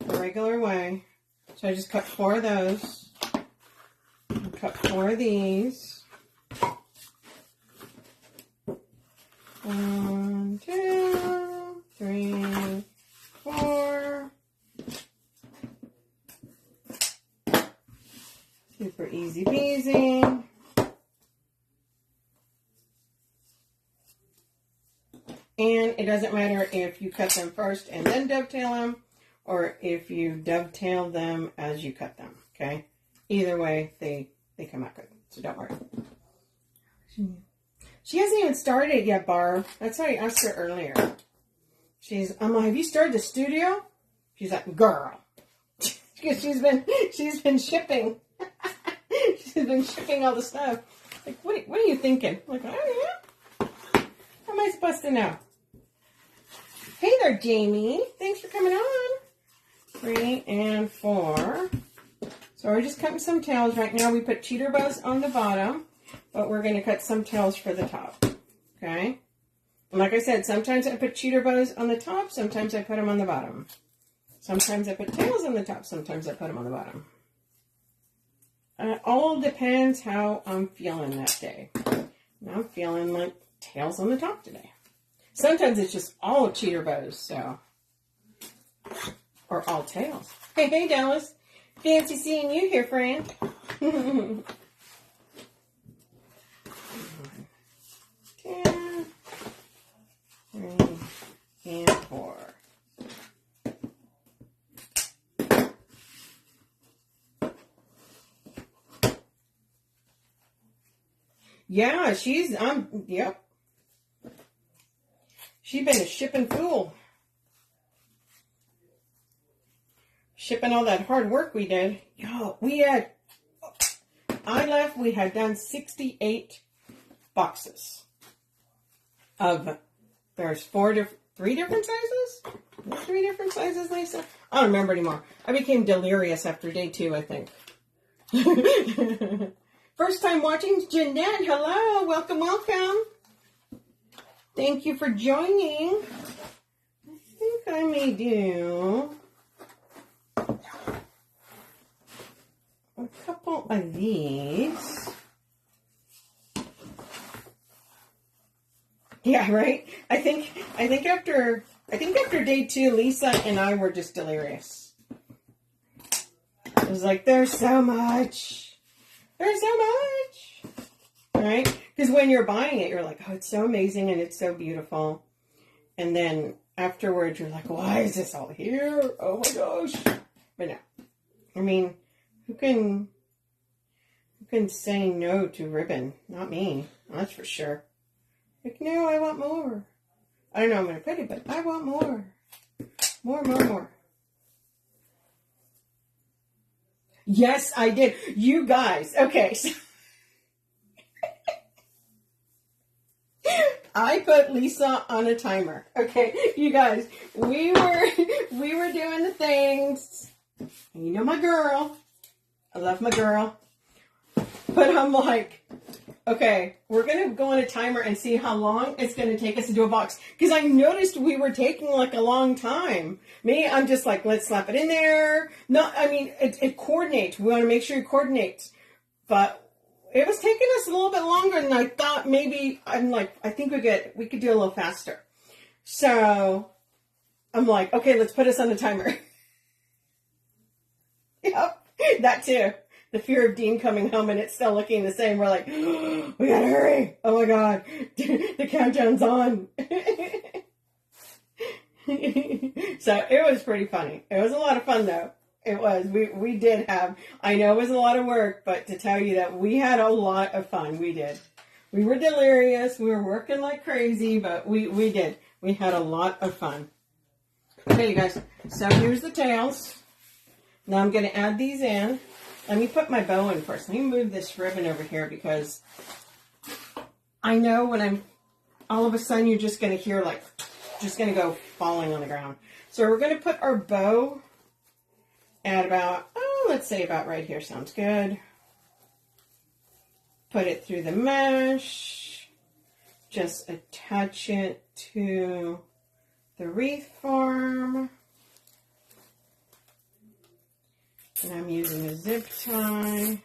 Speaker 1: regular way. So I just cut 4 of those. Cut 4 of these. 1, 2, 3, 4. Super easy peasy. And it doesn't matter if you cut them first and then dovetail them, or if you dovetail them as you cut them, okay? Either way, they come out good, so don't worry. She hasn't even started yet, Barb. That's why I asked her earlier. I'm like, have you started the studio? She's like, girl. Because she's been shipping. She's been shipping all the stuff. Like, what are you thinking? I'm like, oh yeah. How am I supposed to know? Hey there, Jamie. Thanks for coming on. 3 and 4. So we're just cutting some tails right now. We put cheater bows on the bottom, but we're going to cut some tails for the top. Okay? And like I said, sometimes I put cheater bows on the top, sometimes I put them on the bottom. Sometimes I put tails on the top, sometimes I put them on the bottom. It all depends how I'm feeling that day. And I'm feeling like tails on the top today. Sometimes it's just all cheater bows, so. Or all tails. Hey, Dallas. Fancy seeing you here, friend. 10, 3, and 4. Yeah, yep. She's been a shipping fool. Shipping all that hard work we did. Yo, I left, we had done 68 boxes of, there's 3 different sizes? 3 different sizes, Lisa? I don't remember anymore. I became delirious after day 2, I think. First time watching, Jeanette, hello, welcome, welcome. Thank you for joining. I think I may do a couple of these. Yeah, right? I think after day 2, Lisa and I were just delirious. It was like, there's so much. There's so much. Right? Because when you're buying it, you're like, oh, it's so amazing and it's so beautiful. And then afterwards, you're like, why is this all here? Oh my gosh. But no. I mean, who can say no to ribbon? Not me. That's for sure. Like, no, I want more. I don't know how I'm going to put it, but I want more. More. Yes, I did. You guys. Okay. So I put Lisa on a timer. Okay, you guys, we were doing the things. You know my girl. I love my girl. But I'm like, okay, we're going to go on a timer and see how long it's going to take us to do a box. Because I noticed we were taking like a long time. Me, I'm just like, let's slap it in there. No, I mean, it coordinates. We want to make sure it coordinates. But it was taking us a little bit longer than I thought. Maybe, I'm like, I think we could do a little faster. So I'm like, okay, let's put us on the timer. Yep, that too. The fear of Dean coming home and it's still looking the same. We're like, oh, we gotta hurry. Oh my God, the countdown's on. So it was pretty funny. It was a lot of fun though. It was. We did have, I know it was a lot of work, but to tell you that we had a lot of fun. We did. We were delirious. We were working like crazy, but we did. We had a lot of fun. Okay, you guys. So here's the tails. Now I'm going to add these in. Let me put my bow in first. Let me move this ribbon over here because I know when all of a sudden you're just going to hear like, just going to go falling on the ground. So we're going to put our bow at about, let's say about right here. Sounds good. Put it through the mesh. Just attach it to the wreath form. And I'm using a zip tie.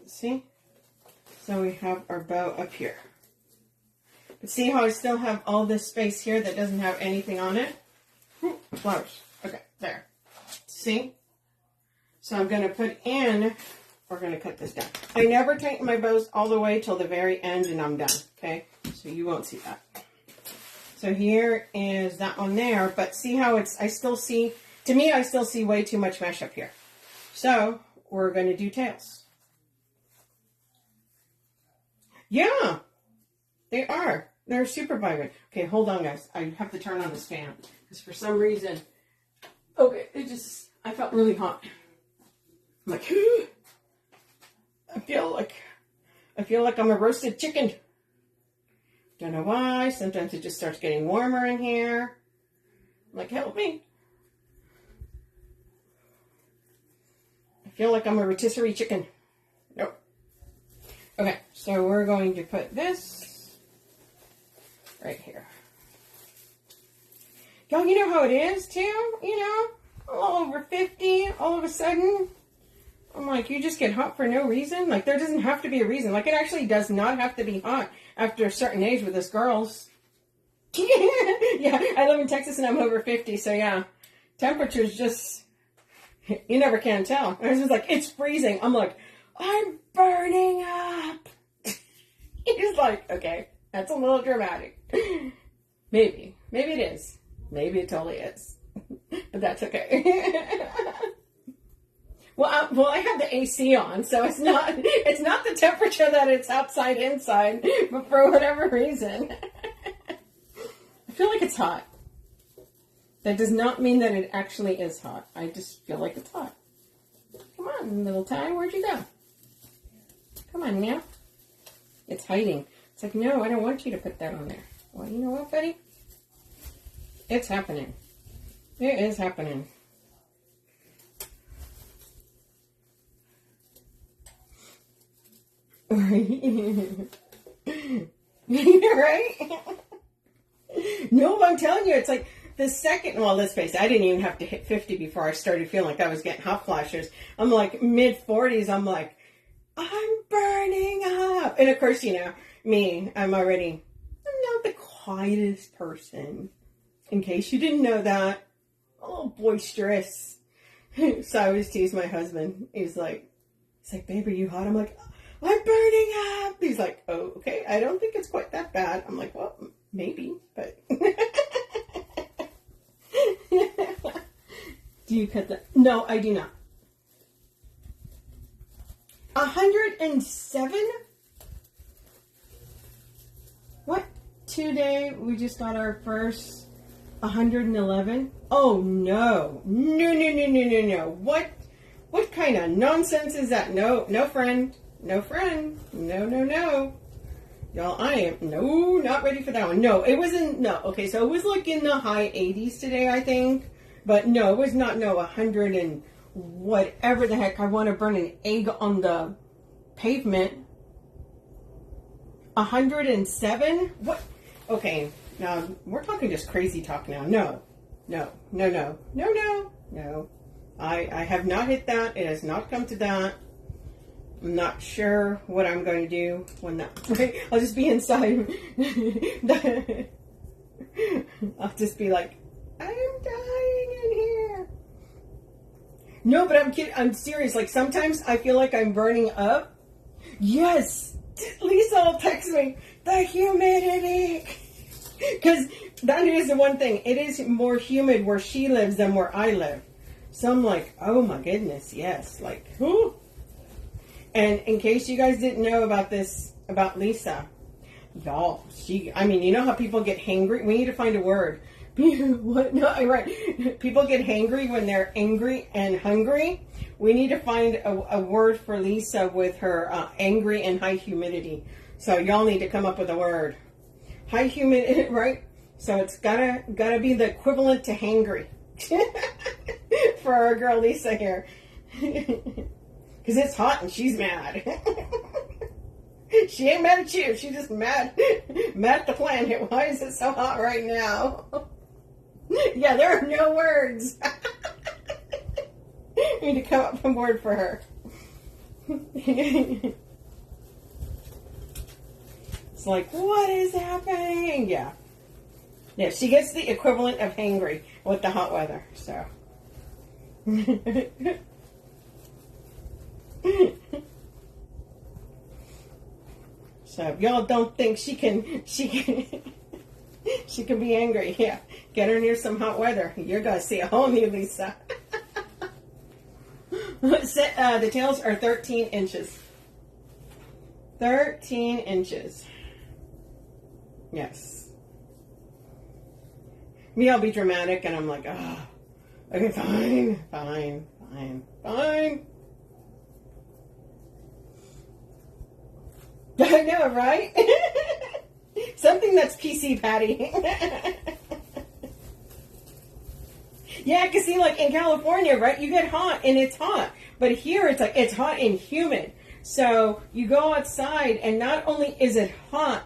Speaker 1: See? So we have our bow up here. But see how I still have all this space here that doesn't have anything on it? Flowers. Okay, there. See? So I'm going to put in we're going to cut this down. I never tighten my bows all the way till the very end and I'm done, okay? So you won't see that. So here is that one there, but see how it's, I still see, to me, I still see way too much mesh up here. So we're going to do tails. Yeah, they are. They're super vibrant. Okay, hold on, guys. I have to turn on this fan because for some reason, okay, I felt really hot. I'm like, I feel like I'm a roasted chicken. Don't know why. Sometimes it just starts getting warmer in here. I'm like, help me. I feel like I'm a rotisserie chicken. Nope. Okay, so we're going to put this right here. Y'all, you know how it is too? You know, all over 50, all of a sudden, I'm like, you just get hot for no reason? Like, there doesn't have to be a reason. Like, it actually does not have to be hot after a certain age with us girls. Yeah, I live in Texas and I'm over 50, so yeah. Temperature's just, you never can tell. I was just like, it's freezing. I'm like, I'm burning up. He's like, okay, that's a little dramatic. Maybe it is. Maybe it totally is. But that's okay. Well, I have the AC on, so it's not the temperature that it's outside inside, but for whatever reason, I feel like it's hot. That does not mean that it actually is hot. I just feel like it's hot. Come on, little Ty, where'd you go? Come on now. It's hiding. It's like, no, I don't want you to put that on there. Well, you know what, buddy? It's happening. It is happening. Right? No, I'm telling you, it's like the second, well, let's face it, I didn't even have to hit 50 before I started feeling like I was getting hot flashes. I'm like mid-40s, I'm like, I'm burning up. And of course, you know, me, I'm not the quietest person. In case you didn't know that. A little boisterous. So I always tease my husband. He's like, babe, are you hot? I'm like, I'm burning up. He's like, oh, okay. I don't think it's quite that bad. I'm like, well, maybe, but. Do you cut that? No, I do not. 107? What? Today we just got our first 111? Oh no. No. What kind of nonsense is that? No, friend. No, friend. No. Y'all, I am, no, not ready for that one. No, it wasn't, no. Okay, so it was like in the high 80s today, I think. But no, it was not, 100 and whatever the heck. I want to burn an egg on the pavement. 107? What? Okay, now we're talking just crazy talk now. No. I have not hit that. It has not come to that. I'm not sure what I'm going to do when that. I'll just be inside. I'll just be like, I'm dying in here. No, but I'm kidding. I'm serious. Like sometimes I feel like I'm burning up. Yes, Lisa will text me the humidity. Because that is the one thing. It is more humid where she lives than where I live. So I'm like, oh my goodness, yes. Like, whoo. And in case you guys didn't know about this, about Lisa, y'all, I mean, you know how people get hangry? We need to find a word. What? No, right. People get hangry when they're angry and hungry. We need to find a word for Lisa with her angry and high humidity. So y'all need to come up with a word. High humidity, right? So it's gotta be the equivalent to hangry for our girl Lisa here. Because it's hot and she's mad. She ain't mad at you. She's just mad at the planet. Why is it so hot right now? Yeah, there are no words. We need to come up with a word for her. It's like, what is happening? Yeah. Yeah, she gets the equivalent of hangry with the hot weather, so. So if y'all don't think she can she can be angry, yeah, get her near some hot weather. You're gonna see a whole new Lisa. The tails are 13 inches. 13 inches. Yes. Me, I'll be dramatic, and I'm like, oh, okay, fine. I know, right? Something that's PC Patty. Yeah, because see, like in California, right, you get hot and it's hot. But here it's like, it's hot and humid. So you go outside and not only is it hot,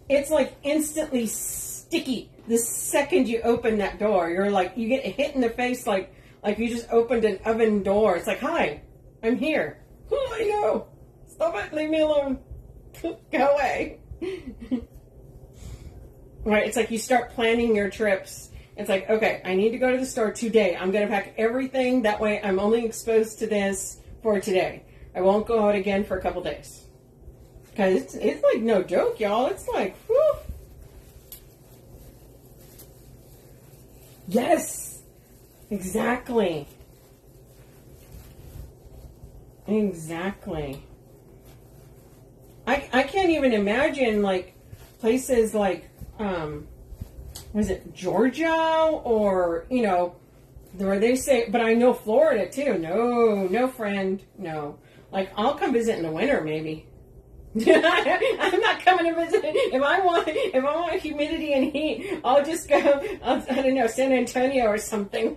Speaker 1: it's like instantly sticky. The second you open that door, you're like, you get hit in the face like you just opened an oven door. It's like, hi, I'm here. Oh, I know. Stop it, leave me alone. Go away. Right, it's like you start planning your trips. It's like, okay, I need to go to the store today. I'm going to pack everything. That way I'm only exposed to this for today. I won't go out again for a couple days. Because it's like no joke, y'all. It's like, whew. Yes, exactly. Exactly. I can't even imagine, like, places like, was it Georgia or, you know, where they say, but I know Florida too. No, friend, no. Like, I'll come visit in the winter, maybe. I'm not coming to visit. If I want humidity and heat, I'll just go, I don't know, San Antonio or something.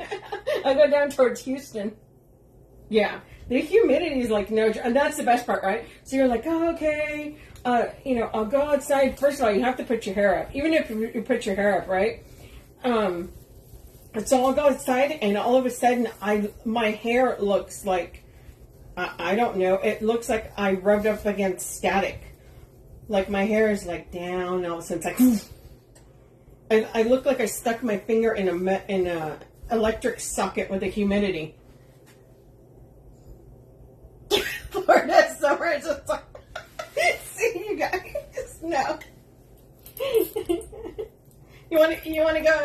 Speaker 1: I'll go down towards Houston. Yeah. The humidity is like no, and that's the best part, right? So you're like, oh, okay, you know, I'll go outside. First of all, you have to put your hair up, even if you put your hair up, right? So I'll go outside, and all of a sudden, my hair looks like, I don't know, it looks like I rubbed up against static. Like my hair is like down, all of a sudden it's like, I look like I stuck my finger in a electric socket with the humidity. Florida summer is just like, see you guys, no. You want to go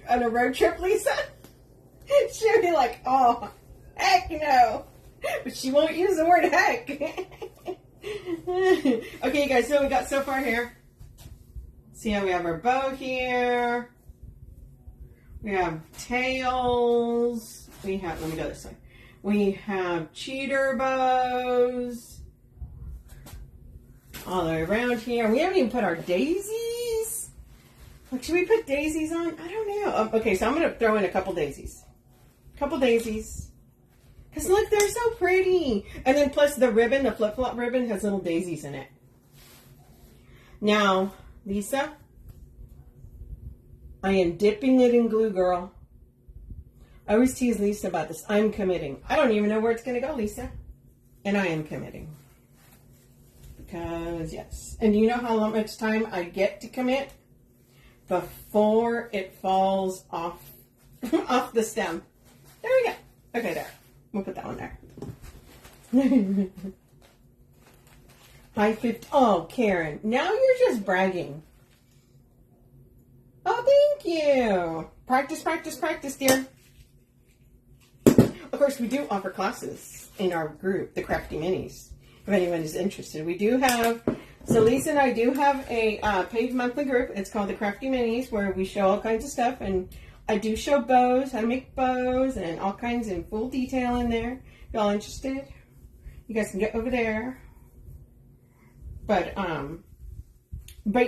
Speaker 1: on a road trip, Lisa? She'll be like, oh, heck no, but she won't use the word heck. Okay, you guys, so we got so far here. See how we have our bow here. We have tails. We have, let me go this way. We have cheater bows all the way around here. We haven't even put our daisies. Like, should we put daisies on? I don't know. Okay, so I'm going to throw in a couple daisies. Because look, they're so pretty. And then plus the ribbon, the flip-flop ribbon, has little daisies in it. Now, Lisa, I am dipping it in glue, girl. I always tease Lisa about this. I'm committing. I don't even know where it's going to go, Lisa. And I am committing. Because, yes. And do you know how much time I get to commit? Before it falls off, off the stem. There we go. Okay, there. We'll put that one there. Hi, 50. Oh, Karen. Now you're just bragging. Oh, thank you. Practice, practice, practice, dear. Of course, we do offer classes in our group, the Crafty Minis, if anyone is interested. We do have, so Lisa and I do have a paid monthly group. It's called the Crafty Minis, where we show all kinds of stuff. And I do show bows, how to make bows, and all kinds in full detail in there. If y'all interested, you guys can get over there. But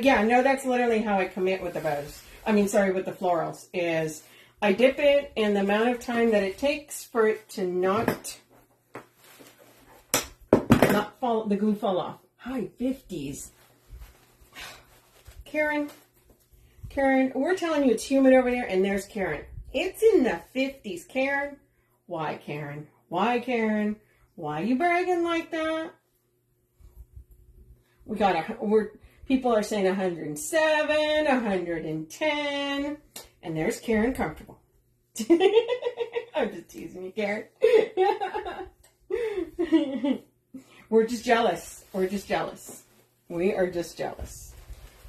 Speaker 1: yeah, no, that's literally how I commit with the bows. I mean, sorry, with the florals, is I dip it, and the amount of time that it takes for it to not fall, the glue fall off. High 50s. Karen, we're telling you it's humid over there, and there's Karen. It's in the 50s, Karen. Why, Karen? Why, Karen? Why are you bragging like that? People are saying 107, 110, and there's Karen comfortable. I'm just teasing you, Karen. We're just jealous. We're just jealous. We are just jealous.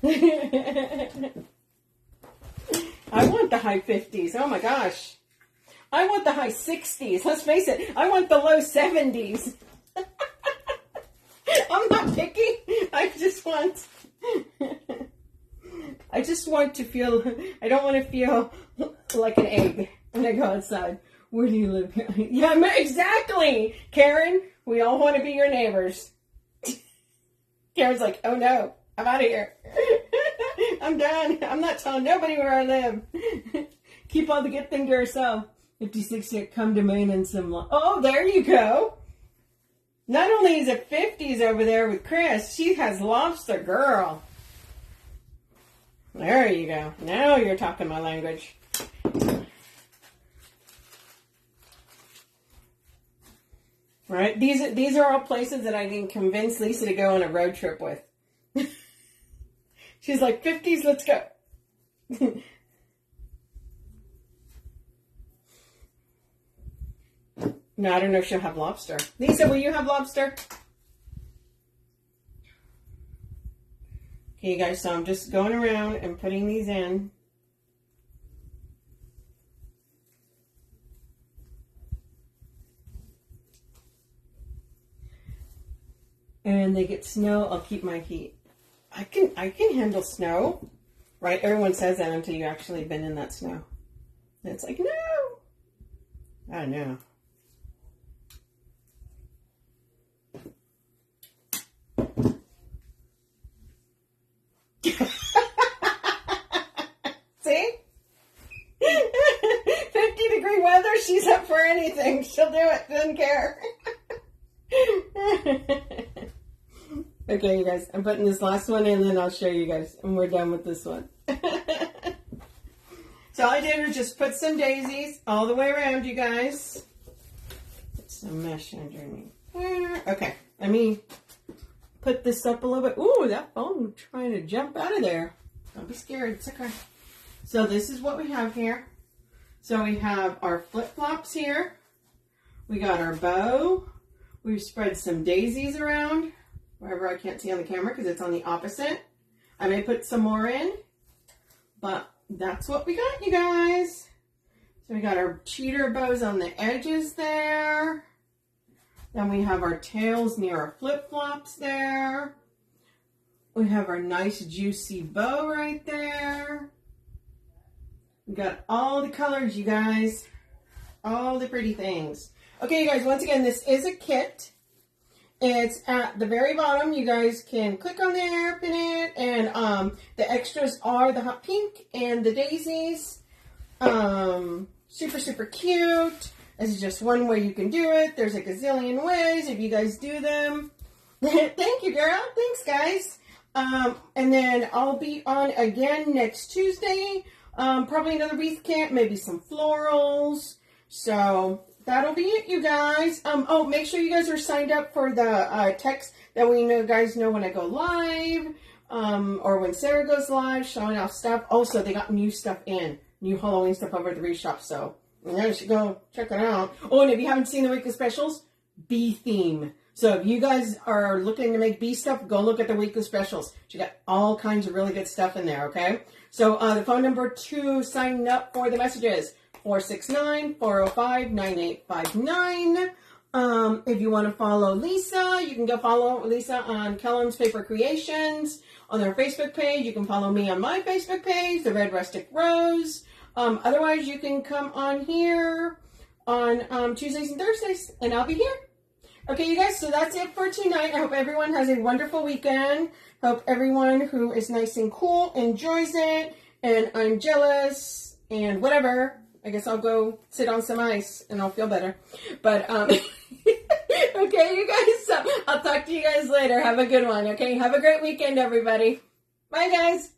Speaker 1: I want the high 50s. Oh my gosh. I want the high 60s. Let's face it. I want the low 70s. I'm not picky. I just want to feel, I don't want to feel like an egg when I go outside. Where do you live? Yeah, exactly. Karen, we all want to be your neighbors. Karen's like, oh no, I'm out of here. I'm done. I'm not telling nobody where I live. Keep all the good thing to yourself. 56, come to Maine and some. Oh, there you go. Not only is it 50s over there with Chris, she has lobster, girl. There you go. Now you're talking my language. Right? These are all places that I can convince Lisa to go on a road trip with. She's like, 50s, let's go. No, I don't know if she'll have lobster. Lisa, will you have lobster? Okay, you guys, so I'm just going around and putting these in. And they get snow, I'll keep my heat. I can handle snow, right? Everyone says that until you've actually been in that snow. And it's like, no. I know. See? 50-degree weather, she's up for anything. She'll do it, doesn't care. Okay, you guys, I'm putting this last one in, and then I'll show you guys, and we're done with this one. So all I did was just put some daisies all the way around, you guys. Put some mesh underneath there. Okay, let me put this up a little bit. Ooh, that phone trying to jump out of there. Don't be scared, it's okay. So this is what we have here. So we have our flip-flops here. We got our bow. We've spread some daisies around, wherever I can't see on the camera because it's on the opposite. I may put some more in, but that's what we got, you guys. So we got our cheater bows on the edges there. Then we have our tails near our flip-flops there. We have our nice juicy bow right there. We got all the colors, you guys. All the pretty things. Okay, you guys, once again, this is a kit. It's at the very bottom. You guys can click on there, pin it, and the extras are the hot pink and the daisies. Super, super cute. This is just one way you can do it. There's a gazillion ways if you guys do them. Thank you, girl. Thanks, guys. And then I'll be on again next Tuesday. Probably another wreath kit, maybe some florals. So that'll be it, you guys. Oh, make sure you guys are signed up for the text that we guys know when I go live, or when Sarah goes live, showing off stuff. Also, they got new stuff in, new Halloween stuff over at the Wreath shop, so you should go check it out. Oh, and if you haven't seen the weekly specials, bee theme. So if you guys are looking to make bee stuff, go look at the weekly specials. You got all kinds of really good stuff in there, okay? So the phone number to sign up for the messages, 469-405-9859. If you want to follow Lisa, you can go follow Lisa on Kellum's Paper Creations on their Facebook page. You can follow me on my Facebook page, The Red Rustic Rose. Otherwise, you can come on here on Tuesdays and Thursdays, and I'll be here. Okay, you guys, so that's it for tonight. I hope everyone has a wonderful weekend. Hope everyone who is nice and cool enjoys it. And I'm jealous and whatever. I guess I'll go sit on some ice and I'll feel better. But, okay, you guys, so I'll talk to you guys later. Have a good one, okay? Have a great weekend, everybody. Bye, guys.